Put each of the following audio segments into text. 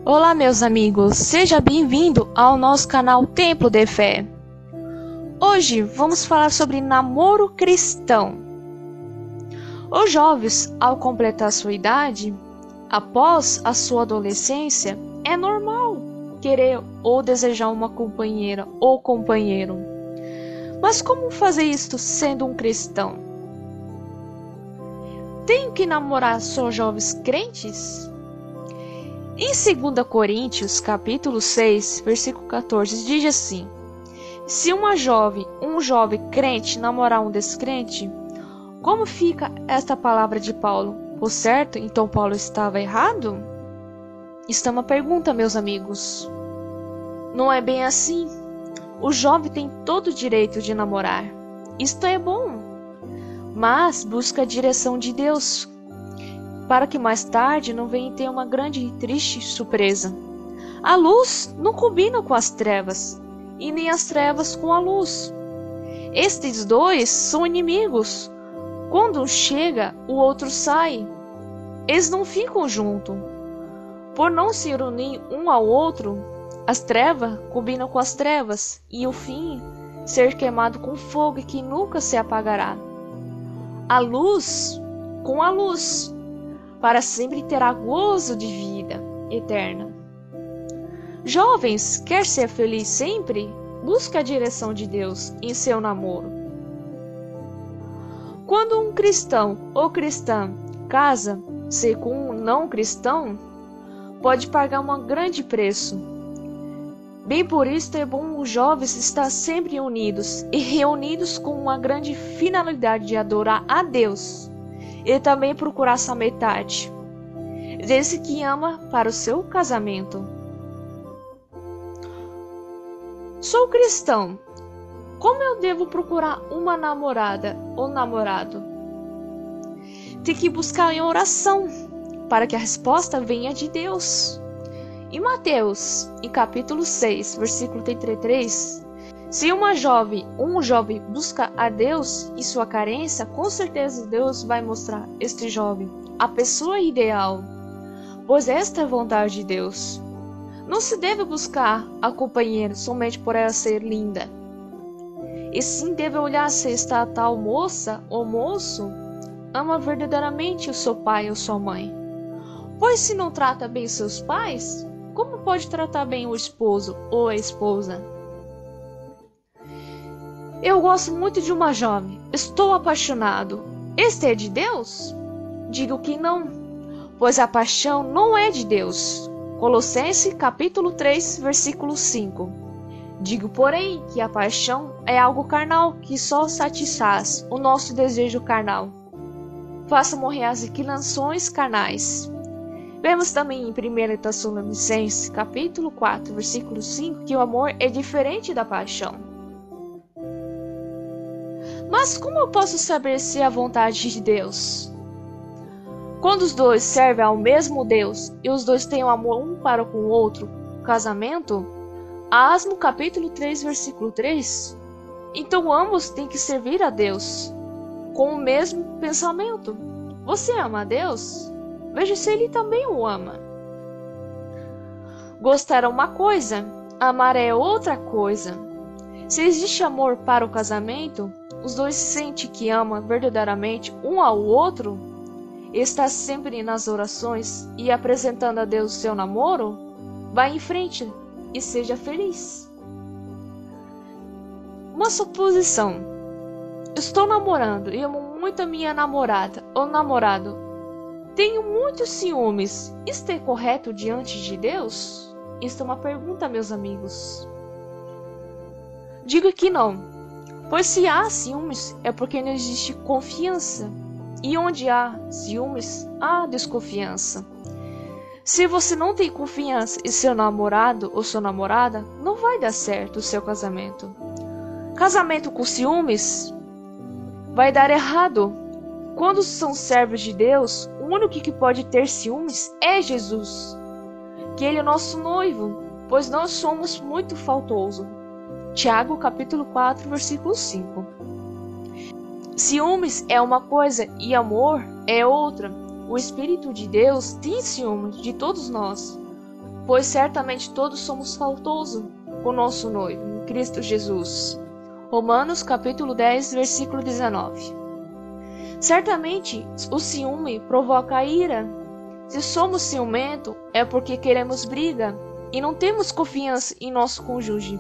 Olá, meus amigos, seja bem-vindo ao nosso canal Templo de Fé. Hoje vamos falar sobre namoro cristão. Os jovens, ao completar sua idade, após a sua adolescência, é normal querer ou desejar uma companheira ou companheiro. Mas como fazer isto sendo um cristão? Tenho que namorar só jovens crentes? Em 2 Coríntios, capítulo 6, versículo 14, diz assim: se um jovem crente namorar um descrente, como fica esta palavra de Paulo? Por certo, então Paulo estava errado? Isto é uma pergunta, meus amigos. Não é bem assim. O jovem tem todo o direito de namorar. Isto é bom. Mas busca a direção de Deus, para que mais tarde não venha ter uma grande e triste surpresa. A luz não combina com as trevas, e nem as trevas com a luz. Estes dois são inimigos. Quando um chega, o outro sai. Eles não ficam juntos. Por não se unir um ao outro, as trevas combinam com as trevas, e o fim ser queimado com fogo que nunca se apagará. A luz com a luz, para sempre terá gozo de vida eterna. Jovens, quer ser feliz sempre? Busque a direção de Deus em seu namoro. Quando um cristão ou cristã casa-se com um não cristão, pode pagar um grande preço. Bem por isso é bom os jovens estar sempre unidos e reunidos com uma grande finalidade de adorar a Deus. E também procurar sua metade, desse que ama, para o seu casamento. Sou cristão. Como eu devo procurar uma namorada ou namorado? Tem que buscar em oração, para que a resposta venha de Deus. Em Mateus, em capítulo 6, versículo 33, se um jovem busca a Deus em sua carência, com certeza Deus vai mostrar este jovem a pessoa ideal, pois esta é a vontade de Deus. Não se deve buscar a companheira somente por ela ser linda, e sim deve olhar se esta tal moça ou moço ama verdadeiramente o seu pai ou sua mãe. Pois se não trata bem seus pais, como pode tratar bem o esposo ou a esposa? Eu gosto muito de uma jovem. Estou apaixonado. Este é de Deus? Digo que não, pois a paixão não é de Deus. Colossenses capítulo 3, versículo 5. Digo, porém, que a paixão é algo carnal que só satisfaz o nosso desejo carnal. Faça morrer as inclinações carnais. Vemos também em 1 Tessalonicenses capítulo 4, versículo 5, que o amor é diferente da paixão. Mas como eu posso saber se é a vontade de Deus? Quando os dois servem ao mesmo Deus e os dois têm um amor um para com o outro, casamento, Asmo capítulo 3, versículo 3, então ambos têm que servir a Deus com o mesmo pensamento. Você ama a Deus? Veja se Ele também o ama. Gostar é uma coisa, amar é outra coisa. Se existe amor para o casamento, os dois sentem que amam verdadeiramente um ao outro, e está sempre nas orações e apresentando a Deus o seu namoro, vá em frente e seja feliz. Uma suposição. Estou namorando e amo muito a minha namorada ou namorado. Tenho muitos ciúmes. Isto é correto diante de Deus? Isto é uma pergunta, meus amigos. Digo que não. Pois se há ciúmes, é porque não existe confiança. E onde há ciúmes, há desconfiança. Se você não tem confiança em seu namorado ou sua namorada, não vai dar certo o seu casamento. Casamento com ciúmes vai dar errado. Quando são servos de Deus, o único que pode ter ciúmes é Jesus, que Ele é nosso noivo, pois nós somos muito faltosos. Tiago capítulo 4, versículo 5. Ciúmes é uma coisa e amor é outra. O Espírito de Deus tem ciúmes de todos nós, pois certamente todos somos faltosos com nosso noivo, em Cristo Jesus. Romanos capítulo 10, versículo 19. Certamente o ciúme provoca a ira. Se somos ciumentos, é porque queremos briga e não temos confiança em nosso cônjuge.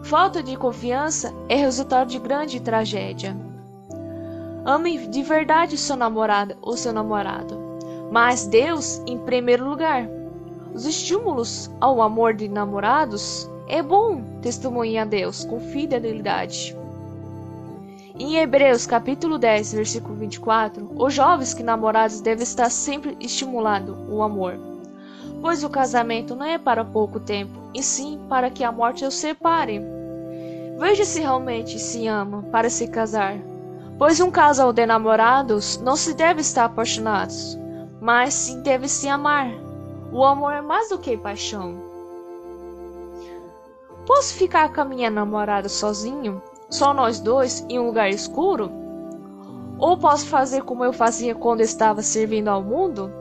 Falta de confiança é resultado de grande tragédia. Ame de verdade sua namorada ou seu namorado, mas Deus em primeiro lugar. Os estímulos ao amor de namorados é bom testemunhar a Deus com fidelidade. Em Hebreus capítulo 10, versículo 24, os jovens que namorados devem estar sempre estimulando o amor, pois o casamento não é para pouco tempo, e sim para que a morte os separe. Veja se realmente se ama para se casar, pois um casal de namorados não se deve estar apaixonados, mas sim deve se amar. O amor é mais do que paixão. Posso ficar com a minha namorada sozinho, só nós dois, em um lugar escuro? Ou posso fazer como eu fazia quando estava servindo ao mundo?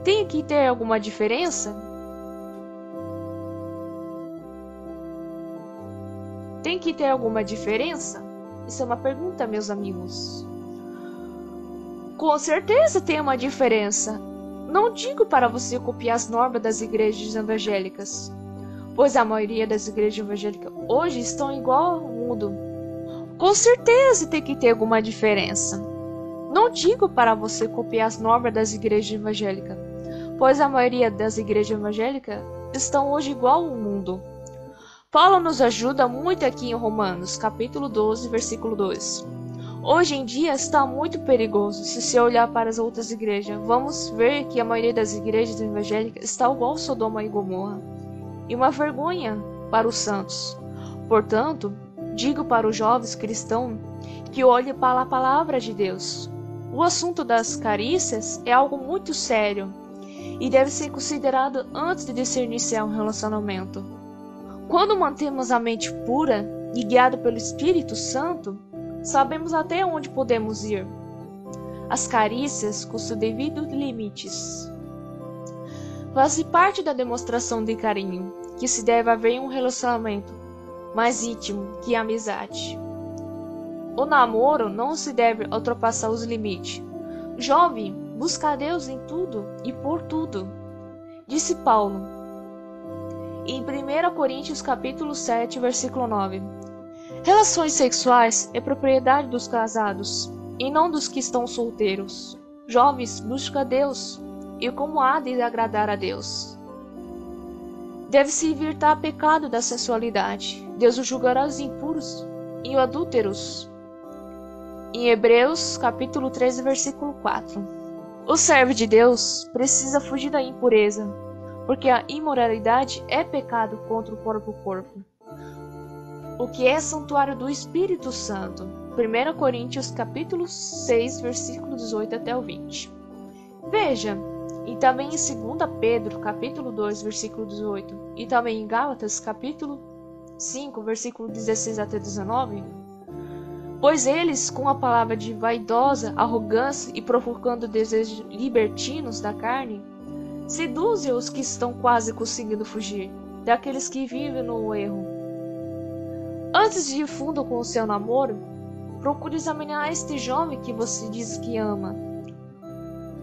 Tem que ter alguma diferença? Tem que ter alguma diferença? Isso é uma pergunta, meus amigos. Com certeza tem uma diferença. Não digo para você copiar as normas das igrejas evangélicas, pois a maioria das igrejas evangélicas hoje estão igual ao mundo. Com certeza tem que ter alguma diferença. Não digo para você copiar as normas das igrejas evangélicas, pois a maioria das igrejas evangélicas estão hoje igual ao mundo. Paulo nos ajuda muito aqui em Romanos, capítulo 12, versículo 2. Hoje em dia está muito perigoso. Se você olhar para as outras igrejas, vamos ver que a maioria das igrejas evangélicas está igual Sodoma e Gomorra, e uma vergonha para os santos. Portanto, digo para os jovens cristãos que olhem para a palavra de Deus. O assunto das carícias é algo muito sério e deve ser considerado antes de se iniciar um relacionamento. Quando mantemos a mente pura e guiada pelo Espírito Santo, sabemos até onde podemos ir. As carícias com seus devidos limites fazem parte da demonstração de carinho que se deve haver em um relacionamento mais íntimo que a amizade. O namoro não se deve ultrapassar os limites. Jovem, busca a Deus em tudo e por tudo, disse Paulo em 1 Coríntios capítulo 7, versículo 9. Relações sexuais é propriedade dos casados e não dos que estão solteiros. Jovens, busca a Deus e como há de agradar a Deus. Deve-se evitar pecado da sensualidade. Deus o julgará os impuros e os adúlteros. Em Hebreus capítulo 13, versículo 4. O servo de Deus precisa fugir da impureza, porque a imoralidade é pecado contra o próprio corpo, o que é santuário do Espírito Santo. 1 Coríntios capítulo 6, versículo 18 até o 20. Veja, e também em 2 Pedro capítulo 2, versículo 18, e também em Gálatas capítulo 5, versículo 16 até 19. Pois eles, com a palavra de vaidosa arrogância e provocando desejos libertinos da carne, seduzem os que estão quase conseguindo fugir daqueles que vivem no erro. Antes de ir fundo com o seu namoro, procure examinar este jovem que você diz que ama.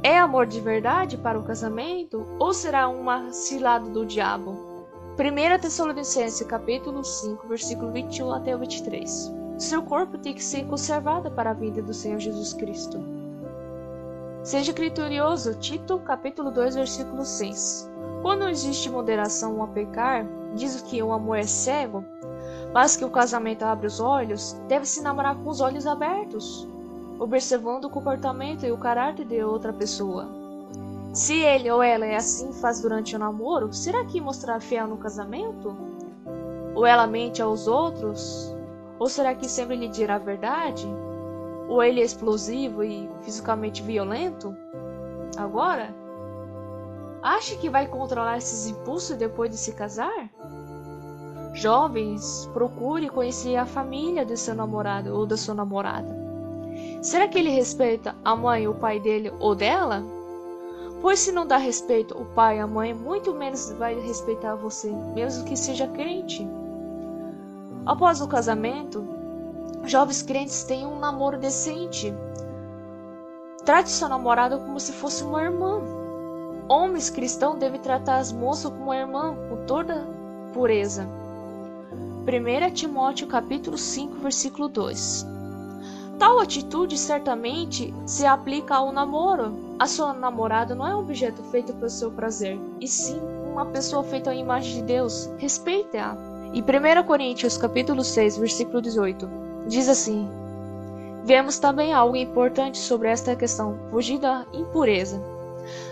É amor de verdade para o casamento ou será uma cilada do diabo? 1 Tessalonicenses capítulo 5, versículo 21 até o 23. Seu corpo tem que ser conservado para a vinda do Senhor Jesus Cristo. Seja criterioso. Tito capítulo 2, versículo 6. Quando existe moderação a pecar, diz que o amor é cego, mas que o casamento abre os olhos, deve-se namorar com os olhos abertos, observando o comportamento e o caráter de outra pessoa. Se ele ou ela é assim faz durante o namoro, será que mostrar fiel no casamento? Ou ela mente aos outros? Ou será que sempre lhe dirá a verdade? Ou ele é explosivo e fisicamente violento? Agora, acha que vai controlar esses impulsos depois de se casar? Jovens, procure conhecer a família do seu namorado ou da sua namorada. Será que ele respeita a mãe ou o pai dele ou dela? Pois se não dá respeito o pai e a mãe, muito menos vai respeitar você, mesmo que seja crente. Após o casamento, jovens crentes têm um namoro decente. Trate sua namorada como se fosse uma irmã. Homens cristãos devem tratar as moças como uma irmã, com toda pureza. 1 Timóteo capítulo 5, versículo 2. Tal atitude certamente se aplica ao namoro. A sua namorada não é um objeto feito para o seu prazer, e sim uma pessoa feita à imagem de Deus. Respeite-a. E 1 Coríntios capítulo 6, versículo 18, diz assim: vemos também algo importante sobre esta questão, fugir da impureza.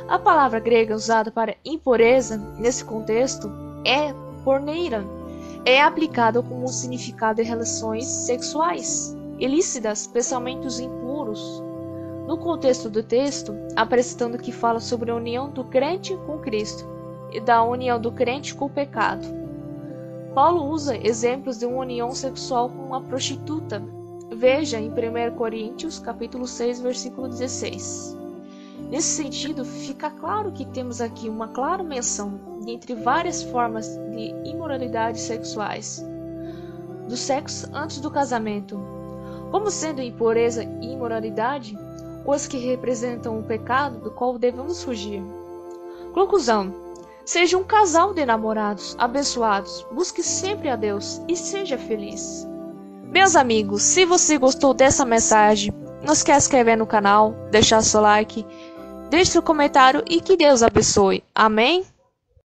A palavra grega usada para impureza, nesse contexto, é porneira. É aplicada como um significado de relações sexuais ilícitas, pensamentos impuros. No contexto do texto, apresentando que fala sobre a união do crente com Cristo e da união do crente com o pecado. Paulo usa exemplos de uma união sexual com uma prostituta. Veja em 1 Coríntios capítulo 6, versículo 16. Nesse sentido, fica claro que temos aqui uma clara menção entre várias formas de imoralidades sexuais do sexo antes do casamento, como sendo impureza e imoralidade, coisas que representam o pecado do qual devemos fugir. Conclusão: seja um casal de namorados abençoados, busque sempre a Deus e seja feliz. Meus amigos, se você gostou dessa mensagem, não esquece de se inscrever no canal, deixar seu like, deixe seu comentário e que Deus abençoe. Amém?